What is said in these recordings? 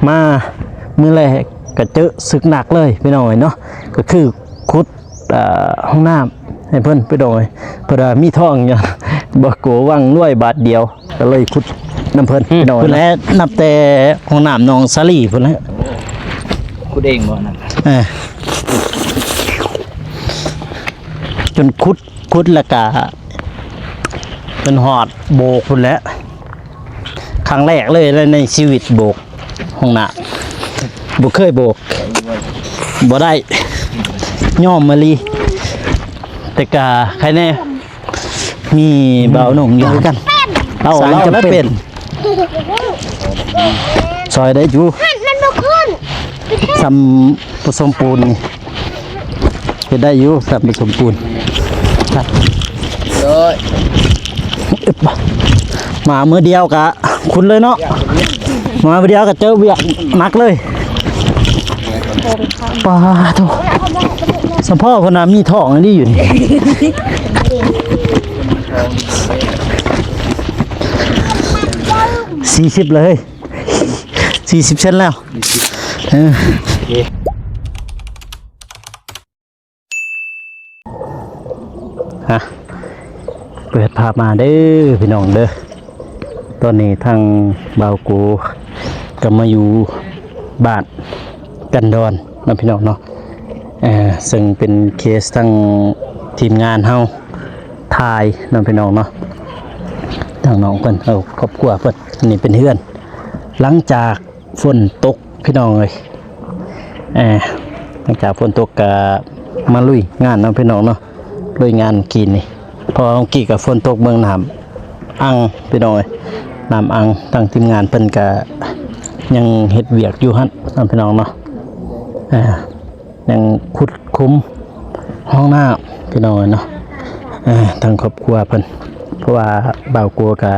มามือแรกก็เจอศึกหนักเลยพี่น้องเนาะก็คือขุดห้องน้ำให้เพิ่นไปดอยเพิ่นมีท่องอย่างบ่โกวังรวยบาทเดียวก็เลยขุดน้ำเพิ่นพี่น้องเพิ่นแล้วนับแต่ห้องน้ำน้องสาลีเพิ่นแล้วขุดเองบ่นั่นจนขุดแล้วก็เป็นหอดโบกพุ่นแล้วครั้งแรกเลยในชีวิตโบกห้องน้ำบ่เคยโบกบ่ได้ย่อมมาลีแต่กะใครแน่มีเบาหนุ่มอยู่กันเราจะไม่เป็นซอยได้อยู่ซ้ำผสมปูนจะได้อยู่ซ้ำผสมปูนมาเมื่อเดียวกะคุณเลยเนาะมาเมื่อเดียวกะเจอเบียกนักเลยปลาทุกสมพ่อคนน่ะมีท้องอันนี้อยู่นี่40เลย40เซนแล้วฮะเปิดภาพมาเด้อพี่น้องเด้อตอนนี้ทางบ่าวกูก็มาอยู่บ้านกันดอนนะพี่น้องเนาะซึ่งเป็นเคสทั้งทีมงานเฮาถ่ายนะพี่น้องเนาะทางน้องเพิ่นเอาครอบครัวเพิ่นนี่เป็นเฮือนหลังจากฝนตกพี่น้องเอ้ยหลังจากฝนตกก็มาลุยงานนะพี่น้องเนาะลุยงานกินนี่พอกี่กับฝนตกเมืองน้ำอังพี่น้องเอ้ยน้ำอังทางทีมงานเพิ่นก็ยังเฮ็ดเวียกอยู่หั่นนะพี่น้องเนาะยังขุดคุ้มห้องน้ำพี่น้องเนาะทางครอบครัวเพิ่นเพราะว่าบ่าวกลัวก็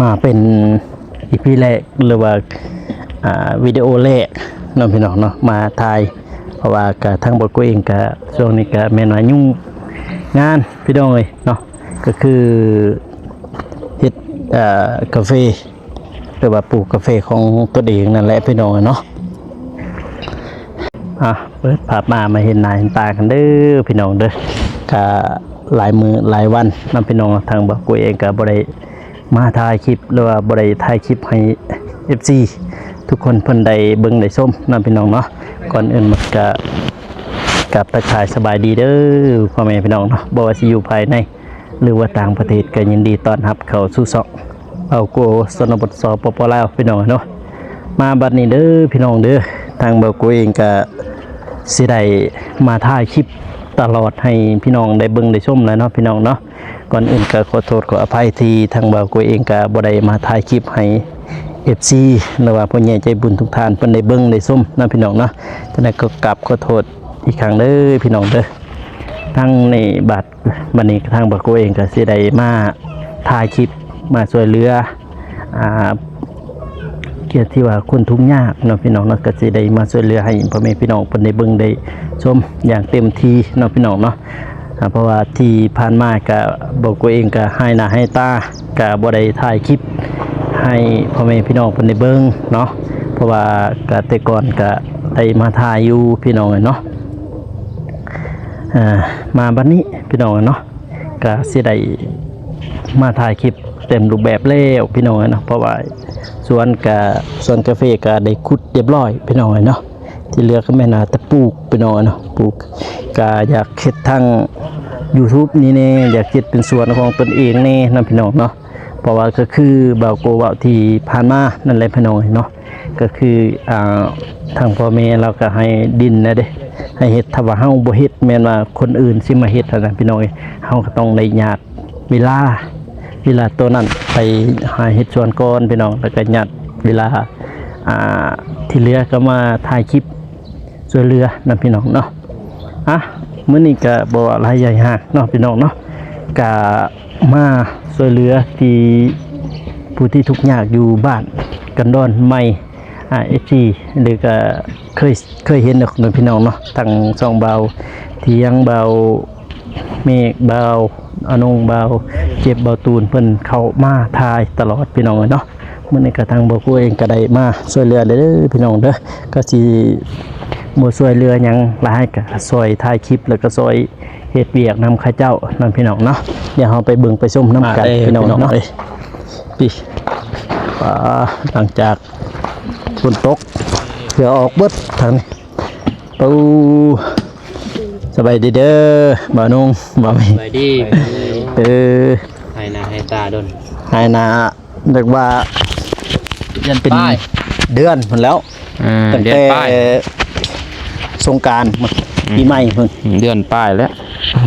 มาเป็นอีพีแรกหรือว่าวิดีโอแรกน้องพี่น้องเนาะมาถ่ายเพราะว่าก็ทางบ่าวกลัวเองก็ช่วงนี้ก็แม่นว่ายุ่งงานพี่น้องเอ้ยเนาะก็คือเฮ็ดกาแฟหรือว่าปลูกกาแฟของตัวเองนั่นแหละพี่น้องเนาะเปิดภาพมาเห็นหน้าเห็นตากันเด้อพี่น้องเด้อก็หลายมือหลายวันนำพี่น้องทางบ่าวกลัวเองก็บ่ได้มาถ่ายคลิปหรือว่าบ่ได้ถ่ายคลิปให้ FC ทุกคนเพิ่นได้เบิ่งได้ชมนำพี่น้องเนาะก่อนอื่นมันก็กับทักทายสบายดีเด้อพ่อแม่พี่น้องเนาะบ่ว่าสิอยู่ภายในหรือว่าต่างประเทศก็ยินดีต้อนรับเข้าสู่ช่องบ่าวกลัวชนบทสปปลาวพี่น้องเนาะมาบัดนี้เด้อพี่น้องเด้อทางบ่าวกลัวเองก็สิได้มาถ่ายคลิปตลอดให้พี่น้องได้เบิ่งได้ชมแล้วเนาะพี่น้องเนาะก่อนอื่นก็ขอโทษขออภัยที่ทางบ่าวกลัวเองก็บ่ได้มาถ่ายคลิปให้ FC หรือว่าผู้ใหญ่ใจบุญทุกท่านเพิ่นได้เบิ่งได้ชมนะพี่น้องเนาะฉะนั้นก็กราบขอโทษอีกครั้งเด้อพี่น้องเด้อทั้งในบัดนี้ทางบ่าวกลัวเองก็สิได้มาถ่ายคลิปมาช่วยเหลือเกี่ยวที่ว่าคนทุกข์ยากเนาะพี่น้องเนาะก็สิได้มาช่วยเหลือให้พ่อแม่พี่น้องเพิ่นได้เบิ่งได้ชมอย่างเต็มที่เนาะพี่น้องเนาะเพราะว่าที่ผ่านมาก็บอกตัวเองก็ให้หน้าให้ตาก็บ่ได้ถ่ายคลิปให้พ่อแม่พี่น้องเพิ่นได้เบิ่งเนาะเพราะว่าก็แต่ก่อนก็ได้มาถ่ายอยู่พี่น้องเนาะมาบัดนี้พี่น้องเนาะก็สิได้มาถ่ายคลิปเต็มรูปแบบแล้วพี่น้องเนาะเพราะว่าสวนกาแฟก็ได้ขุดเรียบร้อยพี่น้องเนาะที่เหลือก็แม่นาแต่ปลูกพี่น้องเนาะปลูกก็อยากเฮ็ดทาง YouTube นี่แน่อยากเฮ็ดเป็นสวนของตนเองแน่นำพี่น้องเนาะเพราะว่าก็คือบ่าวโกว่าที่ผ่านมานั่นแหละพี่น้องเนาะก็คือทางพ่อแม่เราก็ให้ดินนะเด้ให้เฮ็ดถ้าว่าเฮาบ่เฮ็ดแม่นว่าคนอื่นสิมาเฮ็ดนะพี่น้องเฮาก็ต้องได้ญาติเวลาตัวนั้นไปหาเฮ็ดสวนก่อนพี่น้องแล้วก็ญาติเวลาที่เหลือก็มาถ่ายคลิปช่วยเหลือนะพี่น้องเนาะมื้อนี้ก็บ่หลายใหญ่ฮะเนาะพี่น้องเนาะก็มาช่วยเหลือที่ผู้ที่ทุกข์ยากอยู่บ้านกันดอนใหม่FG หรือก็เคยเห็นดอกพี่น้องเนาะทั้งสองเบาเที่ยงเบาเมฆเบาอนงเบาเจ็บเบาตูนเพิ่นเข้ามาทายตลอดพี่น้องเนาะ มื้อนี้ก็ทางบ่กูเองก็ได้มาช่วยเหลือเด้อพี่น้องเด้อก็สิบ่ช่วยเหลือหยังหลายก็ช่วยถ่ายคลิปแล้วก็ช่วยเฮ็ดเวียกนำข้าเจ้านํพี่น้องเนาะเดี๋ยวเฮาไปเบิ่งไปชมนํกันพี่น้องเนาะพี่หลังจากฝนตกเพื่อออกเบิดทางนี้ปูสบายดีเด้อบ่าวนุ่งบ่าวมี ไปดี ให้หน้าให้ตาดน ให้นาเรียกว่า เดือน เป็น ป้าย เดือนหมดแล้วตั้ง เดือน แต่ ป้าย สงกรานต์ปีใหม่เพิ่น เดือนป้ายแล้ว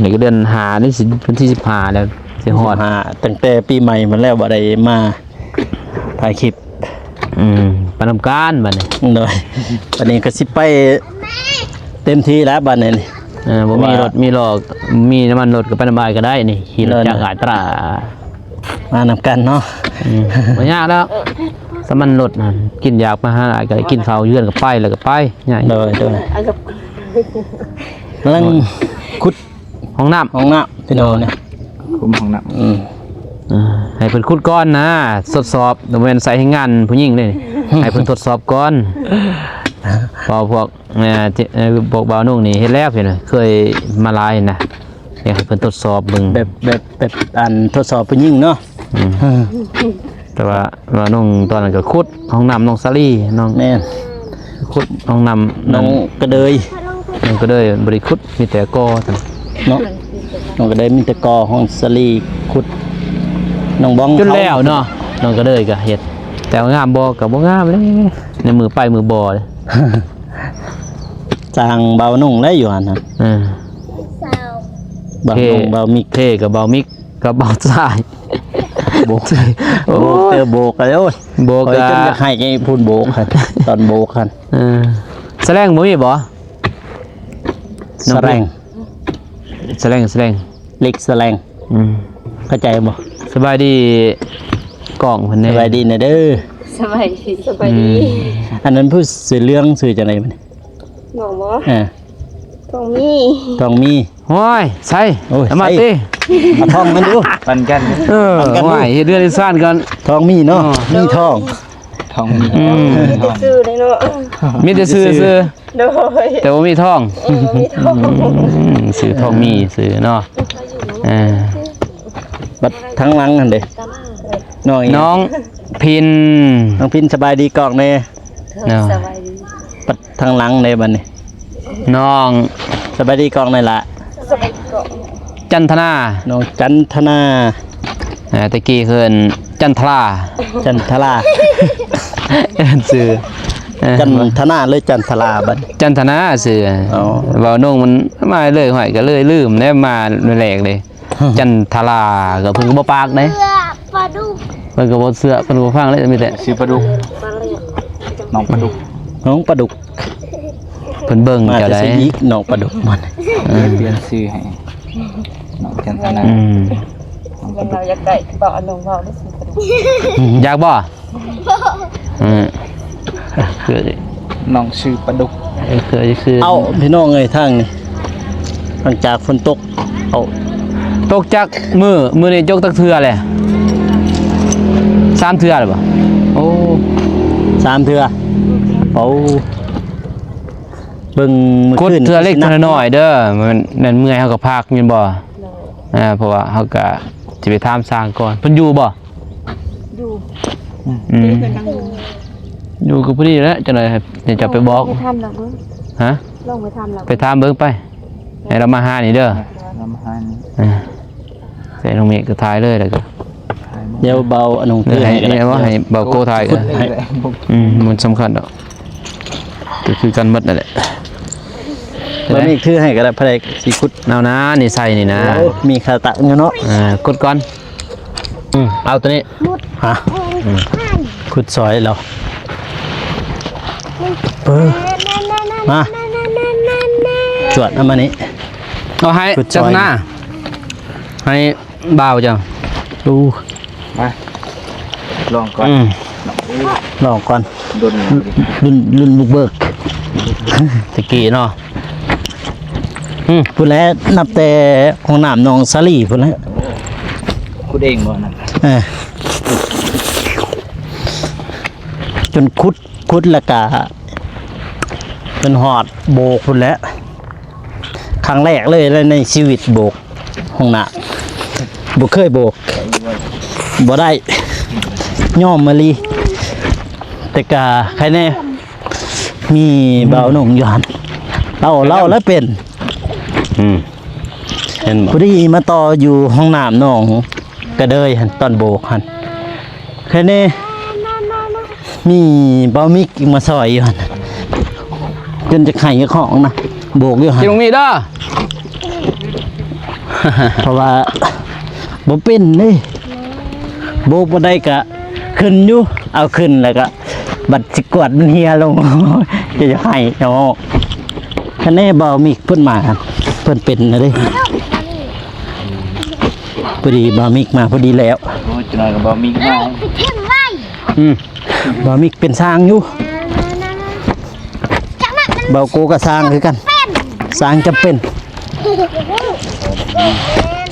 นี่ก็เดือนหานี่สิวันที่15แล้วสิฮอด หาตั้งแต่ปีใหม่มันแล้วบ่ได้มาถ่ายคลิป ปานำการบัดนี้ โดยวันนี้ก็สิไปเต็มที่แล้วบัดนี้นี่ บ่มีรถมีหลอกมีน้ำมันรถก็ไปนำบายก็ได้นี่ขี่รถจากอาตรา มานำกันเนาะ บ่ยากแล้วสมันรถนั่นกินอยากมาหาก็ได้กินข้าวเยือนก็ไปแล้วก็ไปง่าย โดยกำลังขุด ห้องน้ำ ห้องน้ำพี่น้องเนี่ย คุมห้องน้ ให้เพิ่นขุดก่อนนะทดสอบบ่แม่นใส่ให้งานผู้หญิงเด้ให้เพิ่นทดสอบก่อนพอพวกพวกบ่าวนุ่งนี่เฮ็ดแล้วเพิ่นน่ะเคยมาหลายนะอยากให้เพิ่นทดสอบเบิ่ง แบบอันทดสอบผู้หญิงเนาะ แต่ว่าบ่าวนุ่งตอนนั้นก็ขุดห้องน้ำน้องสาลีน้อง แม่น ขุดห้องน้ำ น้องกระเดย น้องก็เลยบ่ได้ขุดมีแต่ก่อซั่น เนาะน้องกระเดยมีแต่กอห้องสลีขุดน้องบ้อง จนแล้วเนาะน้องก็เลยก็เฮ็ดแต่ว่างามบ่ก็บ่งามเลยในมือไปมือบ่เลย จางเบานุ่งได้อยู่หั่นน่ะ เบานุ่งเบามิก เท่กับเบามิกกับเบาสาย โบกโบกเจอโบกกันโอ้ย โบก โอ้ย กะ จนจะให้ไงพูดโบกกันตอนโบกกัน แสดงบ่มีบ่ แสลง แสดงเล็กแสลงเข้าใจบ่ สบายดีกล่องเพิ่น ส แน่ บายดีนะเด้อ สบายดีสบายดี อันนั้นพูดสื่อเรื่องสื่อจังไดมัน หนอบ่ อ่า ต้องมี ต้องมี โอ้ยใส่ โอ้ย เอามา ใส่ ติ เอาทองมันดู ำปันกัน ปันกัน โอ้ยเฮ็ดเรื่องอีสานก่อน ทองมีเนาะ อ๋อ มีทอง ทองมี จะซื้อได้เนาะ มีแต่ซื้อ โดย แต่ว่ามีทอง มีทอง ซื้อทองมีซื้อเนาะอ่า บัดทั้งหลังนั่นเด้น้องอีก น้องพิน น้องพินสบายดีกอกแน่ เนาะ สบายดี บัดทั้งหลังในบัดนี้ น้อง สบายดีกอกในละ สบายดีก็ จันทนา น้องจันทนา ตะกี้เคินจันทรา จันทรา ซื้อ จันทนาหรือจันทราบัด จันทนาซื้อ อ๋อ เว้านุ่งมันมาเลยหอยก็เลยลืมได้มาแรกเลย จันทราก็เพิ่นก็บ่ปากเด้ ปลาดุก เพิ่นก็บ่เชื่อเพิ่นก็ฟังเลยมีแต่ ชื่อปลาดุก ปลาเลี้ยง น้องปลาดุก น้องปลาดุก เพิ่นเบิ่ง มา เจ้า จะ ได้ สิยิกน้องปลาดุกมัน เปลี่ยนชื่อให้น้องจันทนา มันเราอยากได้บ่เอาลงเว้าได้สิปลาดุก อยากบ่คือ น้องชื่อปลาดุก คือ เอาพี่น้องเอ้ยทางนี่หลังจากฝนตกเอา ตกจากมือนี่ยกตักเทื่อแหละ3เทื่อแล้วบ่โอ้ 3เทื่อเอาเบิ่งมื้อก ด คืน เทื่อเล็กเทื่อน้อยเด้อมันนั่นเมื่อยเฮาก็พักแม่นบ่เพราะว่าเฮาก็สิไปถามสร้างก่อนเพิ่นอยู่บ่ อยู่ อยู่กับพอดีแล้วจังได๋ครับเดี๋ยวจะไปบอก ไปทำแล้วเบิ่ง ฮะ ลองไปทำแล้ว ไปถามเบิ่งไปให้เรามาหานี่เด้อ น้ำฮัน ใส่ลงเมฆก็ถ่ายเลยแล้วก็ เดี๋ยวเบาอันนง เดี๋ยวให้ ก็ได้ ว่าให้เบาโกถ่ายกันมันสำคัญดอกก็คือกันหมดนั่นแหละ แล้วนี่คือให้ก็ได้พระเอกสิคุด เอานะนี่ใส่นี่นะ โอ้มีคาตะอยู่เนาะ กดก่อนเอาตัวนี้ ฮะคุดซอยแล้วมาจวดเอามานี่ เอาให้ กดซ จั อย งหน้าให้เบาจัง ดู มาลองก่อน ลองก่อน โดน รุ่นบุกเบิก ตะกี้เนาะ พูดแล้วนับแต่ของน้ำหนองสาลีพูดแล้ว คุณเองบ่นะ เออ จนคุดแล้วก็จนหอดโบกพุ่นแล้วครั้งแรกเลยในชีวิตโบกห้องน้ำบ่เคยโบกบ่ได้ย่อมมาลีแต่กาใครแน่มีเบาหนุ่มอยู่หันเล่าแล้วเป็น เห็นบ่ พอดีมาต่ออยู่ห้องน้ำน้องกระเดยหันตอนโบกหันใครแน่มีเบามิกมาซอยอยู่หันจนจะไข่ของนะโบกอยู่หัน กินลงมีเด้อ เพราะว่าบ่เป็นนี่โบกบ่ได้กะขึ้นอยู่เอาขึ้นแล้วก็บัดสิกวดมันเฮียลง จะให้เนาะคันนี้เบามีเพิ่นมาเพิ่นเป็นนะเด้พอดีเบามิกมาพอดีแล้ว โอ้จะนอนกับบ่มีง่าย เบามิกเป็นสร้างอยู่เบาโกก็สร้างคือกันสร้างจำเป็น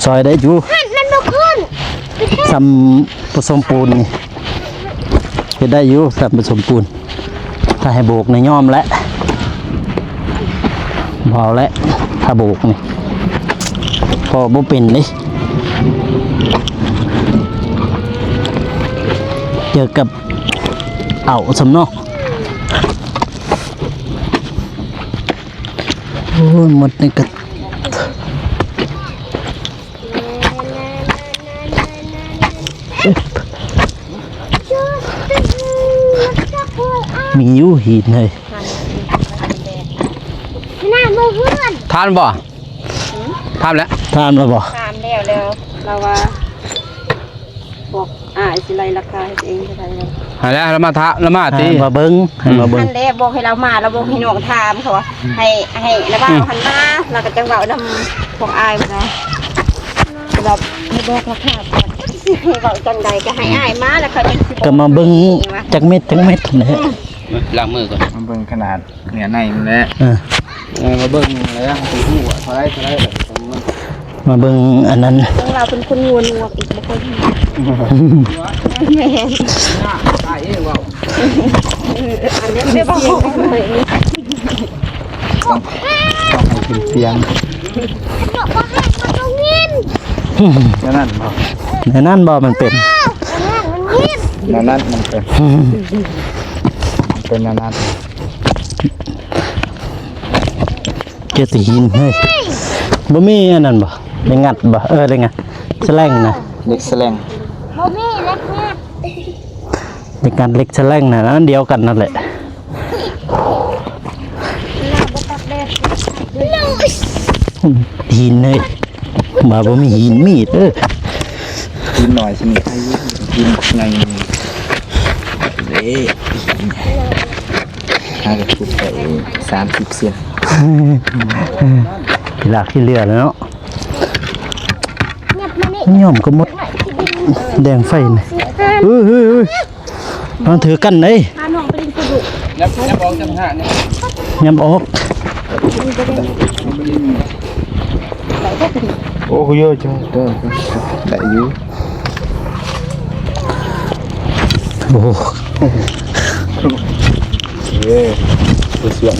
ซอยได้อยู่ซ้ำผสมปูนนี่เฮ็ดได้อยู่ซ้ำผสมปูนถ้าให้โบกในย่อมและเบาและถ้าโบกนี่พอบ่เป็นนี่เจอกับเอาสำนอกโอ้ยหมดนี่ก็มีอยู่หินเลย ทานบ่ทานแล้ว ทานมาบ่ ตามแล้วเราว่าบอกสิไล่ราคาให้ตัวเองเท่าไหร่เลย หาแล้วแล้วมาตี มาเบิ้งให้มาเบิ้ง ท่านแรกบอกให้เรามาเราบอกให้น้องถามเขาว่าให้แล้วว่าหันมาเราก็จังเว้านำพวกอายมานะเราให้บอกราคาก่อนให้เว้าจังใดก็ให้อายมาแล้วเขาจะสิบอก ก็มาเบิ้งจักเม็ดนะฮะ ล้างมือก่อน มันเบิ่งขนาดเหนือในมันแหละ มาเบิ่งแล้วไปฮู้ว่าเท่าไรแบบมัน มาเบิ้งอันนั้น ของเราเป็นคนงัวอีกบ่ค่อยดีแม่น ตายเองว่า อันนี้ไม่บอกเลย ต้องให้กินเสียงแล้วนั่นบ่ ในนั้นบ่มันเป็น นั่นมันเป็นนั่น เกติหินเฮ้ยบ่มีอันนั้นบ่ได้งัดบ่ได้งัดแสลงนะ เล็กแสลง ในการเล็กแสลงนะอันเดียวกันนั่นแหละหินเลยมาบ่มีหินมีดกินหน่อยสิมีใครกินไงเด้ถ้าจะพูดไป30 เซน ที่หลักที่เรือแล้วเนาะย่อมก็หมดแดงไฟนี่เฮ้ยมันถือกันเลย พาน้องไปลินกระดูก แล้วบอกจังหาเนี่ย ยำออก โอ้โหเยอะจังได้อยู่ โอ้ ตัวเสียง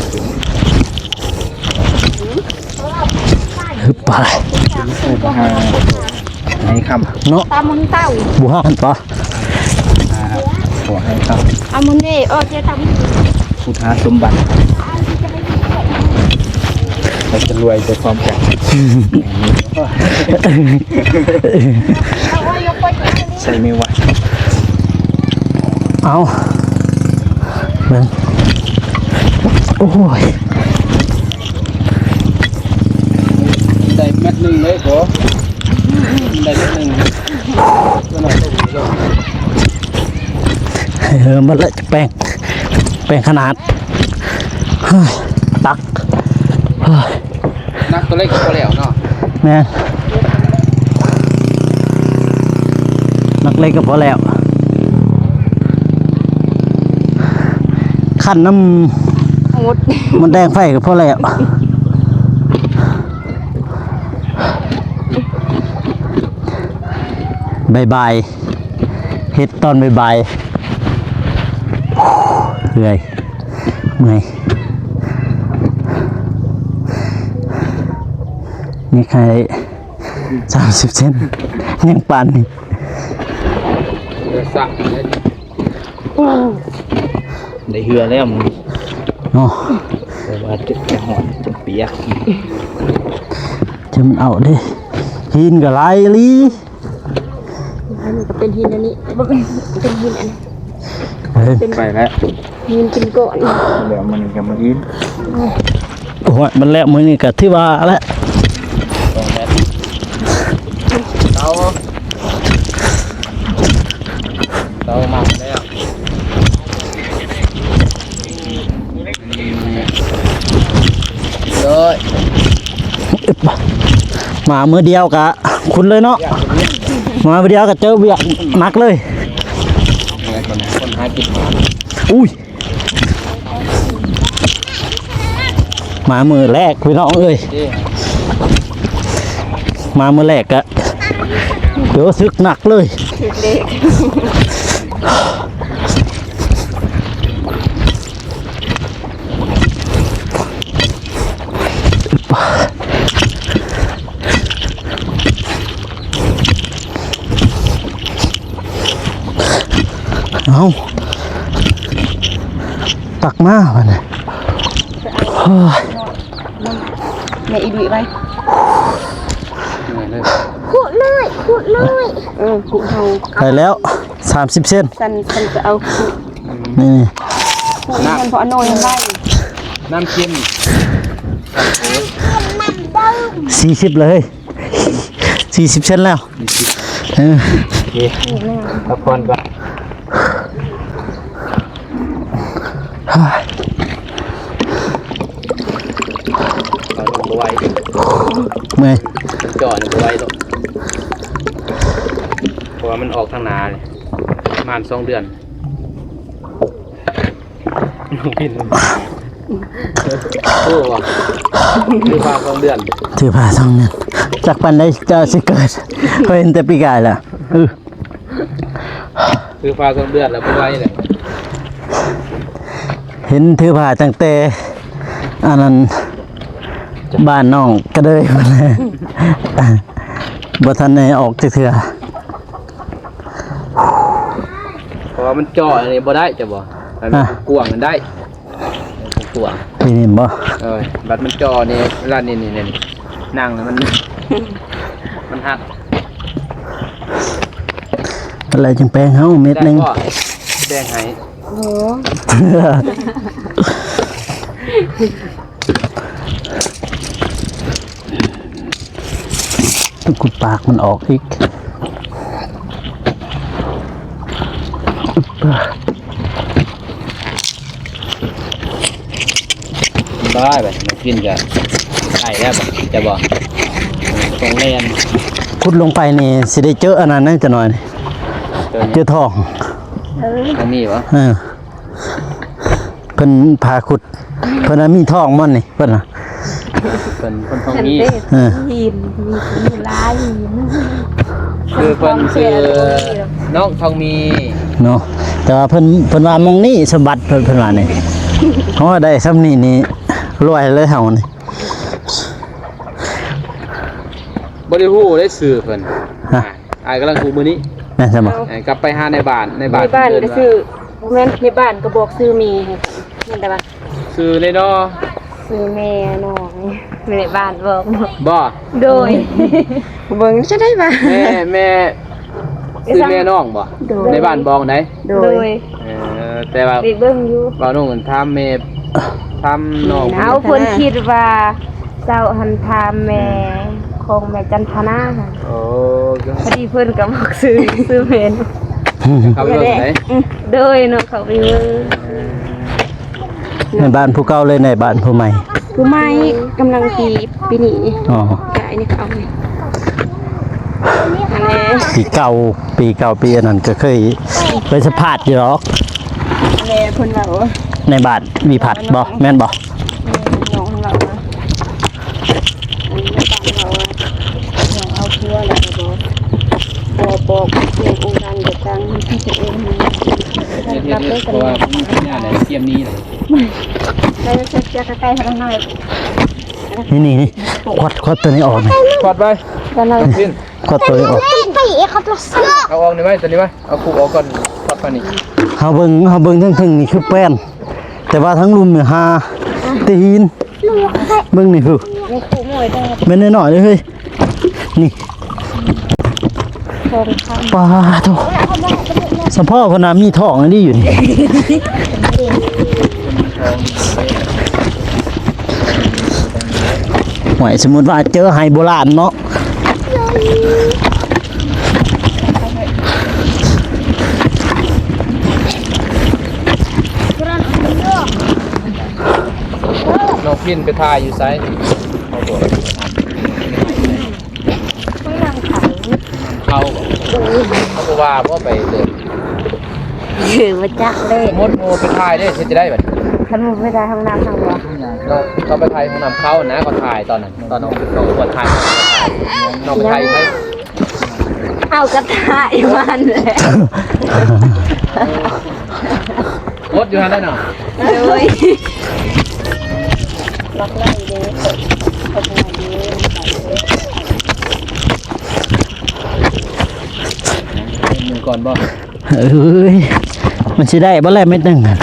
ฮึบไป ให้คำ เนาะ ตามุนเต้า บัวหันปะ ขอให้ค อามุนเน่เจ๊ทำ ำพุทธาสมบัติเราจะรวยไปพร้อมกัน ใส่ไม่ไหว เอาเบิ่งโอ้ย ได้เม็ดนึงเลยโหได้เม็ดนึง มันละแป้งขนาดเฮ้ยตักเฮ้ย นักตัวเล็กก็แล้วเนาะ แม่นนักเล็กก็พอแล้วขั้นน้ำ หมด มันแดงไฟก็พอแล้วบายเฮ็ดตอนบาย เมื่อยนี่ใคร30 เซนยังปานนี่ สักได้เหือแล้วมึง เนาะ แต่ว่าจุดจะหอนจนเปียก จะมันเอาเด้หินกับลายลี อันนี้ก็เป็นหินอันนี้บ่เป็นหินอันนี้ เฮ้ย ไปแล้ว หินเป็นก้อน เดี๋ยวมันก็มาอิน โอ้ยมันแล้วมือนี่ก็ที่ว่าแล้ว ตรงนั้นเรามาแล้ว เลย มามือเดียวกะคุณเลยเนาะมามือเดียวก็เจอเบียกหนักเลย คนหากินมา อุ้ยมามือแรกพี่น้องเอ้ยมามือแรกกะเดี๋ยวซึกหนักเลย เด็ก เอาตักมาวันนี้ แม่อีดุยไว้ เลย ขุดเลยขุดเฮา ไปแล้ว30 เซน สันจะเอาขุด นี่ ขุดมันพออนโนยังได้ น้ำเค็ม 40เลย40 เซนแล้วเออ โอเคพักผ่อนก่อน เราลงไว้ เมื่อย จอดไว้ตรงเพราะว่ามันออกทางนาเลยประมาณ2 เดือนผิดโอ้ว่ะคือพา2 เดือน ถือผ้าสองเนี่ยจากปันได้เจ้าสิเกิดเขาเห็นแต่ปีกายแล้ว คือพา2 เดือนแล้วบ่ไว้เลย เห็นถือผ้าตั้งแต่อันนั้นบ้านน้องก็เลยมาเลยบ่ทันได้ออกจากเถื่อ เพราะว่ามันจ่ออันนี้บ่ได้จะบ่มันกวางมันได้กวาง พี่นี่บ่ บัดมันจ่อนี่เวลานี่นั่งแล้วมัน มันหัก อะไรจึงแปลงเฮาเม็ดหนึง ก็แจ้งให้ โอ้ กุดปากมันออกอีก ได้แบบมันกินกันได้แล้วแบบจะบอกตรงเล่น ขุดลงไปนี่สิได้เจออันนั้นนั่นจะหน่อยนี่ ตัว เจ นี้ อทอง อันนี้วะ เออเพิ่นพาขุดเพิ่นน่ะมีทองม่อนนี่เพิ่นน่ะ เป็นคนทองนี้ เออ หินมีลายหิน คือคนคือน้องทองมี เนาะแต่ว่าเพิ่นว่ามองนี่สมบัติเพิ่นว่านี่เพราะว่าได้ซ้ำนี่รวยเลยเฮานี่ บริหูได้สื่อเพิ่น ฮะ อายกำลังคูมือนี้ แม่นใช่บ่ กลับไปหาในบ้าน ในบ้านก็ซื้อแม่นในบ้านก็บอกซื้อมีนั่นแต่ว่า สื่อในนอ ซื้อแม่น้องในบ้านบอก บ่ โดยเบิ่งจะได้บ่ แม่คือแม่น้องบ่ โดย ในบ้านบองไหน โดย แต่ว่า ไปเบิ่งอยู่ บ่าวน้องทำแม่ทำน้อง เอาเพิ่นคิดว่าเจ้าหันทามแม่ของแม่จันทนาค่ะ โอ้ พอดีเพิ่นก็บอกซื้อแม่น เขาไปเบิ่งไหน โดยเนาะเขาไปเบิ่ง ในบ้านผู้เก่าเลยในบ้านผู้ใหม่ ผู้ใหม่กำลังปีนี้ อ๋อ กายนี่เขาเอาไงอันนี้ ปีเก่าปีอันนั้นก็เคยไปสัมภาษณ์อยู่หรอก แม่เพิ่นว่าโอ้ ในบ้านวิผัดบ่แม่นบ่ น้องของเรานะอันนี้บ้านเราน้องเอาเพื่อแล้วก็บอก บอกเรื่ององค์การเด็กกลางที่จะเองนะ เพราะว่ามีปัญญาอะไรเตรียมนี้เลย ได้จะเช็คจะใกล้ๆทางหน่อย นี่ควัดตัวนี้ออกนี่ ถอดไป กันเลย พิน ควัดตัวนี้ออก ไปครับลูกเสือ เอาออกนี่ไหมตัวนี้ไหมเอาคู่ออกก่อนถอดไปนี่ เฮาเบิ่งทั้งนี่คือแป้นแต่ว่าทั้งลุมเนี่ยหาตีนเบิ่งนี่คือ ยังขู่มวยได้ แม่นน้อยๆเลยเฮ้ยนี่ ทองคำ ปลาโตสมพ่อเพนน่ะมีท้องอันนี้อยู่นี่หวยสมมุติว่าเจอไฮโบราณเนาะ น้องพินไปถ่ายอยู่ไซส์นี่เขาบอกว่าพ่อไปเดิน ถือมาจักเลย มดโมไปถ่ายได้เช่นจะได้แบบ ขันมือไม่ได้ทำน้ำทางหัว เราไปถ่ายของนำเขานะก็ถ่ายตอนนั้นตอนน้องก็ถ่ายน้องไปถ่ายไหม เอากระทะอีวันเลย มดอยู่ทางได้หน่อย เลยล็อกไล่เด้อขอบคุณดี มือก่อนบ่ เอ้ยมันสิได้บ่แลเม็ดหนึงอะ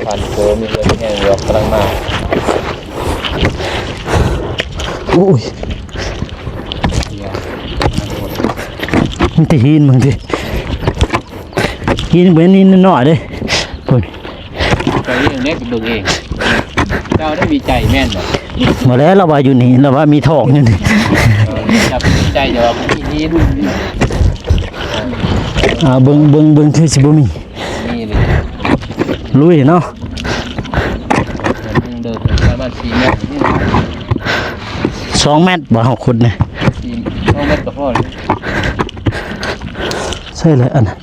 ผ่านโคมีเรือที่แห้งเรือกำลังมา อุ้ยมันตีหินมึงดิหินเว้นนิดหน่อยเด้พุ่น ไปเองเล็กเบิ่งเองเจ้าได้มีใจแม่นบ่ มาแล้วเราว่าอยู่นี่เราว่ามีท้องอยู่นี่ จับมีใจเดี๋ยวมีนี่ เบิ่งคือสิบ่มี นี่เลย ลุยเนาะ เดินประมาณ4 เมตรนี่ 2 เมตรบ่เฮาขุดนี่ 2 เมตรก็พอเลย ใช่เลยอันนั้น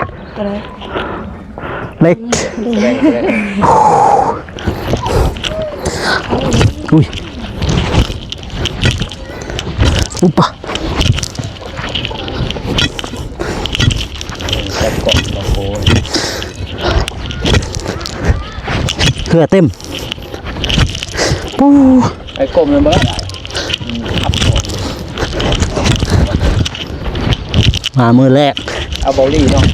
เล็กอุ้ยอุปะ จับเกาะลำโพง เกลือเต็มปู ไอ้กลมมันบ่ได้ มามือแรก เอาบอลลี่เนาะ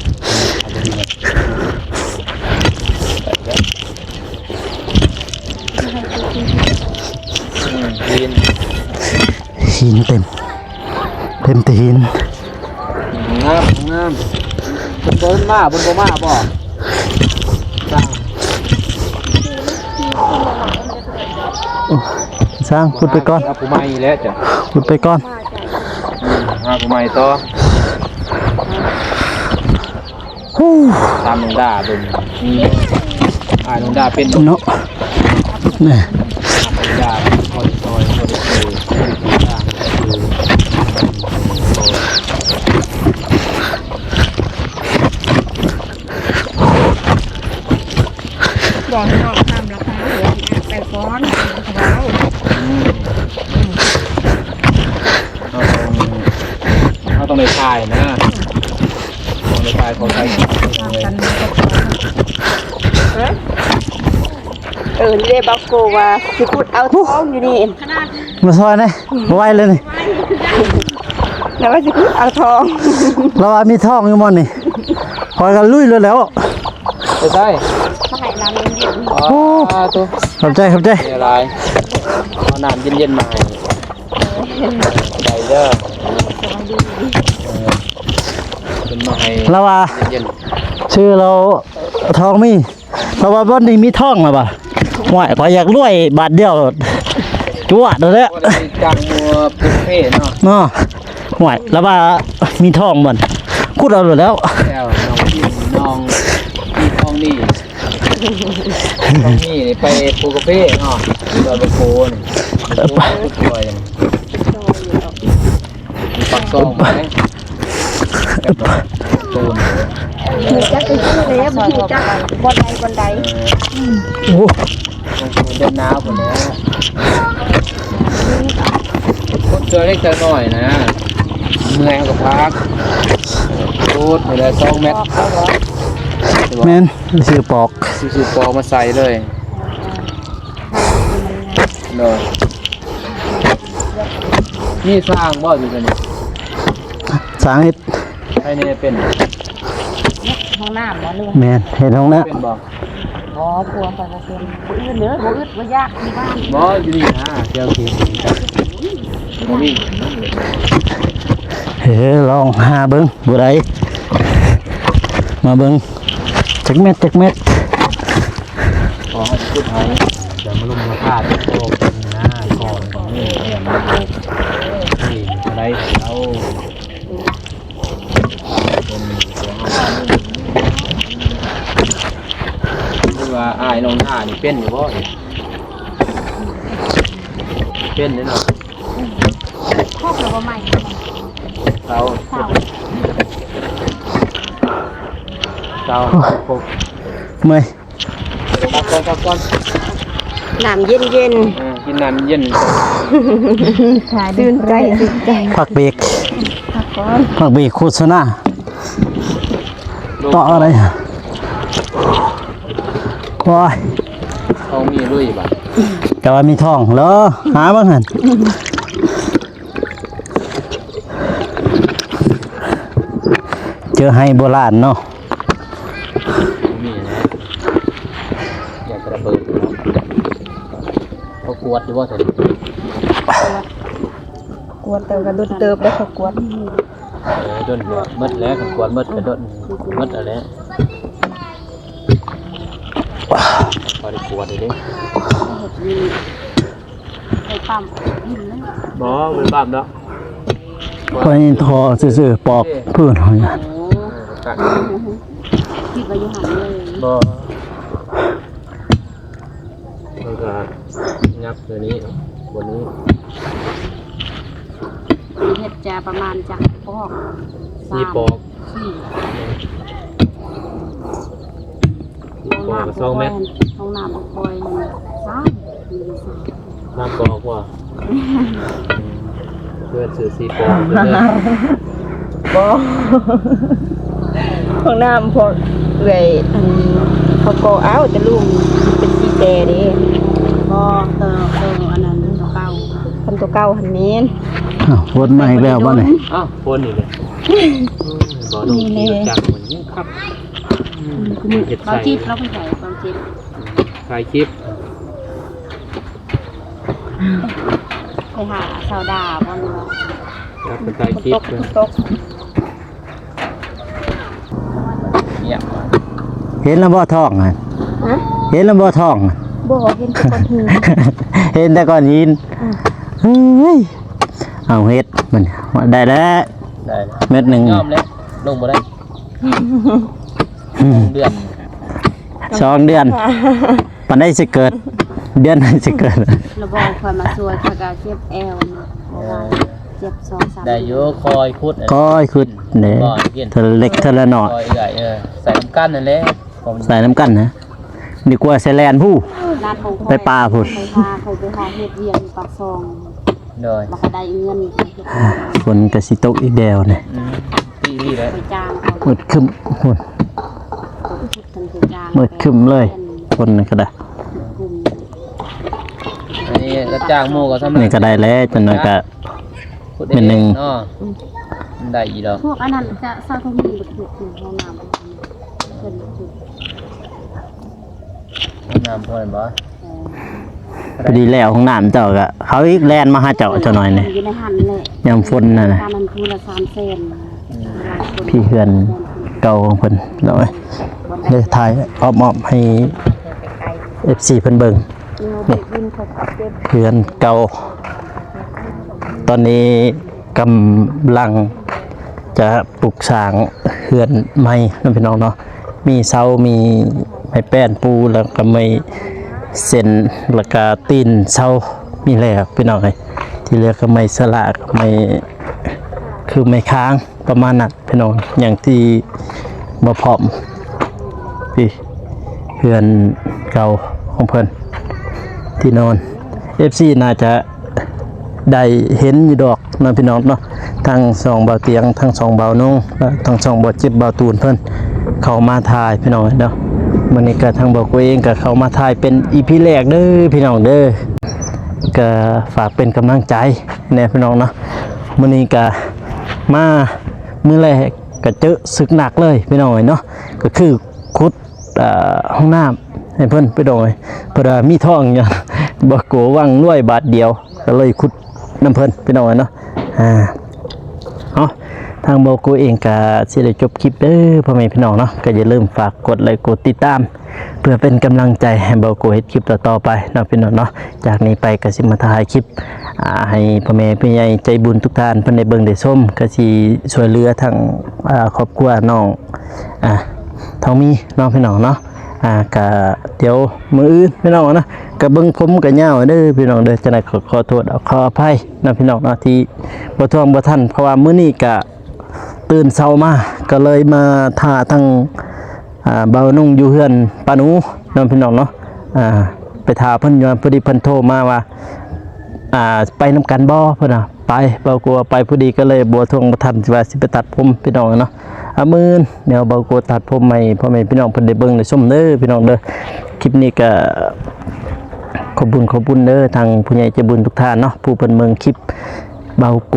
ลีน หินเต็มแต่หิน งามบนบ่มาบ่ สร้างขุดไปก่อน เอาผู้ใหม่แล้วจ้ะ ขุดไปก่อน หาผู้ใหม่ต่อ ฮู้ ตามน้องดาเบิ่งมีน้องดาเป็นน้อง เนาะนี่ ดาคอยซอยคนคือ บอกให้น้องทำราคาเหลือไปก้อนเขา เขาต้องเลยถ่ายนะต้องเลยถ่ายเขาใช้เลย เรียบักโกว่าสิพูดเอาท้องอยู่นี่ มาซอยนี่บ่ไหวเลยนี่ แล้วว่าสิพูดเอาท้อง เราว่ามีท้องอยู่บ่นี่คอยกันลุยเลยแล้ว ไปใช่ มาให้น้ำเย็น อ๋อตัว ขอบใจ นี่อะไรเอาน้ำเย็นๆมาให้ใจเด้อเป็นมาให้ เราว่า เย็น ชื่อเราท้องมีเราว่าบ่นี่มีท้องแล้วป่ะห่วยขอยอยากรวยบาทเดียวจวดเด้อ ๆก็ได้จังมัวปุเฟ่เนาะ เนาะห่วยแล้วว่ามีท้องบ่นขุดเอาเลยแล้ว แล้วน้องพี่น้องพี่น้องนี่น้องนี่ไปปูกาแฟเนาะเราไปโคนี่ปูตัวอย่างปักซองไหมตูน ๆมีจักรชื่อเลยมีจักรบนใด โอ้ ลงทุนเดินน้ำคนนี้คนเจอเล็กเจอหน่อยนะ เมื่อยกับพักรูดไปเลย2 เม็ด แม่นซื้อปอก ซื้อปอกมาใส่เลยเนาะนี่สร้างบ่อยู่กันนี่ สางเฮ็ด ให้นี่เป็น ห้องน้ำบ่เรื่อง แม่นเฮ็ดห้องน้ เป็นบ่ อ๋อพวงไปละเต็มบ่อื่นเด้อบ่อึดบ่ยากที่บ้าน บ่อยู่นี่นะเจ้าเขียนจับบ่มี เฮ้ลองหาเบิ่งบ่ได้มาเบิ่งจักเม็ด ขอให้พูดให้จะมาลงมาพาดโตเป็นหน้าก่อนนี่เนี่ยมันนี่อะไรเอาเป็นคือว่าอายน้องหน้านี่เป็นอยู่บ่เป็นเนาะ ครอบแล้วบ่ใหม่ เตา เศร้า พก เมื่อย ตักก่อน น้ำเย็น กินน้ำเย็น ๆถ่ายตื่นใจ พักเบรก พักเบรกโฆษณาต่ออะไรโอ้ย เขามีลุยบ่ กะว่ามีทองเหรอหาบ้างหั่นเจอให้โบราณเนาะ มีนะอยากกระเบิดเขากวดอยู่ว่าเถอะ กวนเติมกระดุดเติบแล้วก็กวน ดนมดแล้วกวดมดกระดนมดอะไรพอได้กวดเลยดิ ไปปั๊ม บ่ไม่บ้ามเนาะ พอนี่ทอซื่อๆปอกพื้นหอย คิดว่าอยู่หันเลย บ่แล้วก็งับตัวนี้บนนี้ เฮ็ดจะประมาณจักปอก สี่ปอก 4 ปอกกับ2 เม็ด ห้องน้ำบ่คอย3 น้ำปอกว่าเพื่อนซื้อ4 ปอกเลย บ่ห้องน้ำพวกเอื้อยเขาก็เอาแต่ลุงเป็นสีแดงเด้บ่เติมอันนั้นตัวเก่าทำตัวเก่าหันแม่น อ้าววนมาอีกแล้วบ่เนี่ย อ้าวคนอีกเลยบ่ลงที่รถจักรเหมือนยังครับเห็ด เรา ใส่ จิบเราไปใส่ความจิบ ถ่ายคลิป ไปหาชาวดาบ่เนาะ ครับเป็นถ่ายคลิปเลย ตก เนี่ย เห็นแล้วบ่ทองอ่ะ ฮะ เห็นแล้วบ่ทองอะ บ่เห็นคนหือ เห็นแต่ก้อนหินเฮ้ยเอาเฮ็ดมันได้แล้ว ได้ เม็ดหนึ่ง ยอมแล้วลงมาได้เดือน 2 เดือนปันได้สิเกิด เดือนไหนสิเกิด ระบอกคอยมาช่วยคอยก็เจ็บแอวนะเพราะว่าเจ็บ2-3 ได้เยอะคอยพุด ก็คือเนี่ยเทอเล็กเทอละหน่อย คอยใหญ่ใส่น้ำกั้นนั่นแหละ ใส่น้ำกันนะดีกว่าใส่แลนผู้ ร้านของ ไปปลาพุ่น ไปพาเขาไปหาเฮ็ดเวียนปากซอง โดย แล้วก็ได้เงินอีก ฝนกระสิตกอีกแดวเนี่ย ปีนี่แหละ ไปจ้างเขา มืดครึ้มหุ่น ทันไปจ้าง มืดครึ้มเลยฝนนี่ก็ได้ กลุ่ม อันนี้รับจ้างโมก็สำเร็จ นี่ก็ได้แล้วจนนั้นก็ เป็นหนึ่ง เนาะได้อีดอก พวกอันนั้นจะเศร้าทมีบุตรอยู่ห้องน้ำเป็นจุด น้ำพอเห็นบ่ พอดีแล้วของน้ำเจ้าก็เขาอีกแลนมาหาเจ้าเจ้าหน่อยเนี่ย อยู่ในหันเลย ยามฝนน่ะนะ การมันคูละ3 เซน พี่เฮือนเก่าของเพิ่นเราเลยถ่ายอ้อมๆให้ FC เพิ่นเบิ่ง เด็กวินเขาเจ็บ เฮือนเก่าตอนนี้กำลังจะปลูกสร้างเฮือนใหม่นะพี่น้องเนาะมีเสามีไม้แป้นปูแล้วก็ไม้เส้นแล้วก็ตีนเสามีแล้วพี่น้องเอ้ยที่เหลือก็ไม้สลากไม้คือไม้ค้างประมาณนั้นพี่น้องอย่างที่บ่พร้อมพี่เฮือนเก่าของเพิ่นที่นอน FC น่าจะได้เห็นอยู่ดอกนะพี่น้องเนาะ ทั้งสองเบาเตียงทั้งสองเบานุ่งและทั้งสองเบาเจ็บเบาตูนเพิ่นเข้ามาถ่ายพี่น้องเด้อมื้อนี้ก็ทางเบากูเองก็เข้ามาถ่ายเป็น EP แรกเด้อพี่น้องเด้อก็ฝากเป็นกำลังใจแน่พี่น้องเนาะมื้อนี้ก็มามื้อแรกก็เจอศึกหนักเลยพี่น้องเนาะก็คือขุดห้องน้ำให้เพิ่นไปดอยเพิ่นมีท่องอยู่บ่โกวังรวยบาทเดียวก็เลยขุดน้ำเพิ่นพี่น้องเนาะเอาทางโบโกเองก็สิได้จบคลิปเด้อพ่อแม่พี่น้องเนาะก็อย่าลืมฝากกดไลค์กดติดตามเพื่อเป็นกำลังใจให้โบโกเฮ็ดคลิปต่อๆไปเนาะพี่น้องเนาะจากนี้ไปก็สิมาถ่ายคลิปให้พ่อแม่พี่ใหญ่ใจบุญทุกท่านเพิ่นได้เบิ่งได้ชมก็สิช่วยเหลือทางครอบครัวน้องทองมีน้องพี่น้องเนาะก็เดี๋ยวมื้ออื่นพี่น้องนะก็เบิ่งผมก็ยาวเด้อพี่น้องเด้อจังได๋ขอโทษขออภัยนะพี่น้องเนาะที่บ่ท่วงบ่ทันเพราะว่ามื้อนี้ก็ตื่นเช้ามาก็เลยมาท่าทั้งเบานุ่งอยู่เฮือนป้าหนูน้องพี่น้องเนาะไปท่าเพิ่นอยู่พอดีเพิ่นโทรมาว่าไปนำกันบ่เพิ่นน่ะไปเบากลัวไปพอดีก็เลยบ่ท่วงบ่ทันว่าสิไปตัดผมพี่น้องเนาะมื้อเดี๋ยวเบากลัวตัดผมใหม่พ่อแม่พี่น้องเพิ่นได้เบิ่งได้ชมเด้อพี่น้องเด้อคลิปนี้ก็ขอบคุญเด้อทางผู้ใหญ่ใจบุญทุกท่านเนาะผู้เพิ่นเมืองคลิปเบาโก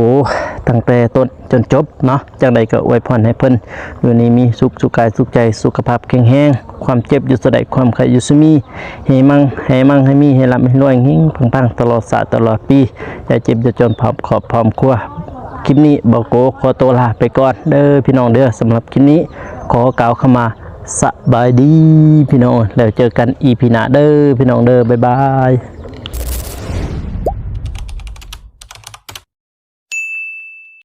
ตั้งแต่ต้นจนจบเนาะจังใดก็อวยพรให้เพิ่นอยู่นี้มีสุขสุขกายสุขใจสุขภาพแข็งแรงความเจ็บอยู่สดายความไข้อยู่สมีให้มั่งให้มีให้ร่ำให้รวยหิ้งปังๆตลอดศาสตร์ตลอดปีอย่าเจ็บอย่าจนพร้อมขอบพร้อมครัวคลิปนี้เบาโกขอตัวลาไปก่อนเด้อพี่น้องเด้อสำหรับคลิปนี้ขอกล่าวเข้ามาสบายดีพี่น้องแล้วเจอกัน EP หน้าเด้อพี่น้องเด้อบ๊ายบาย